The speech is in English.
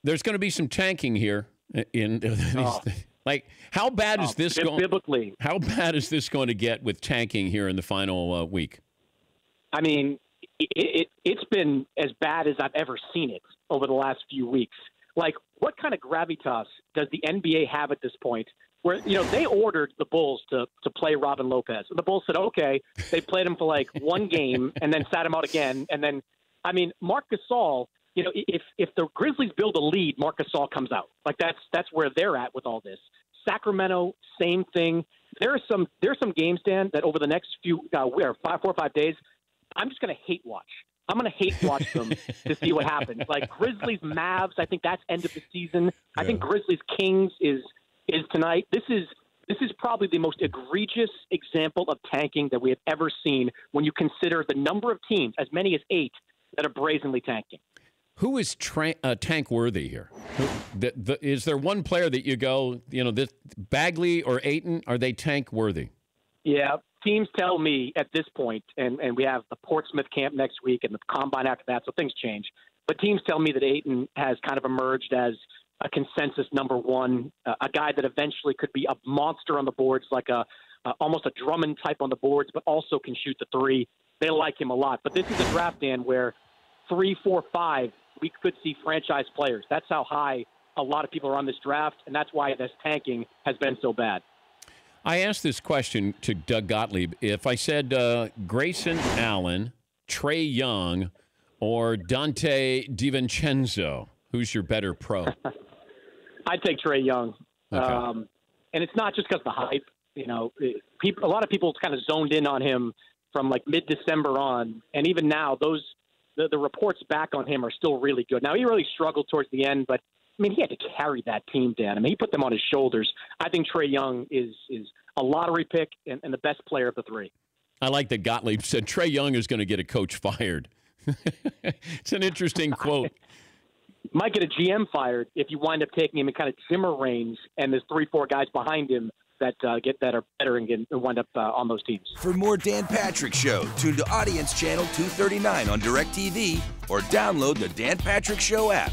there's going to be some tanking here. Like, how bad is this going? Biblically, how bad is this going to get with tanking here in the final week? I mean, it's been as bad as I've ever seen it over the last few weeks. Like, what kind of gravitas does the NBA have at this point? Where, they ordered the Bulls to play Robin Lopez. And the Bulls said, okay. They played him for like one game and then sat him out again. And then, I mean, Marc Gasol, if the Grizzlies build a lead, Marc Gasol comes out. Like, that's where they're at with all this. Sacramento, same thing. There's some games, Dan, that over the next 4 or 5 days, I'm just going to hate watch. I'm going to hate watch them to see what happens. Like Grizzlies, Mavs, I think that's end of the season. Yeah. I think Grizzlies, Kings is tonight. This is probably the most egregious example of tanking that we have ever seen when you consider the number of teams, as many as 8, that are brazenly tanking. Who is tank worthy here? Is there one player that you go, this Bagley or Ayton, are they tank worthy? Yeah. Teams tell me at this point, and we have the Portsmouth camp next week and the combine after that, so things change. But teams tell me that Ayton has kind of emerged as a consensus number one, a guy that eventually could be a monster on the boards, like almost a Drummond type on the boards, but also can shoot the three. They like him a lot. But this is a draft, Dan, where 3, 4, 5, we could see franchise players. That's how high a lot of people are on this draft, and that's why this tanking has been so bad. I asked this question to Doug Gottlieb. If I said Grayson Allen, Trey Young, or Dante DiVincenzo, who's your better pro? I'd take Trey Young. Okay. And it's not just because of the hype. A lot of people kind of zoned in on him from like mid-December on. And even now, the reports back on him are still really good. Now, he really struggled towards the end, but I mean, he had to carry that team, Dan. I mean, he put them on his shoulders. I think Trey Young is a lottery pick and the best player of the 3. I like that Gottlieb said Trey Young is going to get a coach fired. It's an interesting quote. Might get a GM fired if you wind up taking him in kind of Zimmer range, and there's 3, 4 guys behind him that are better and wind up on those teams. For more Dan Patrick Show, tune to Audience Channel 239 on DirecTV or download the Dan Patrick Show app.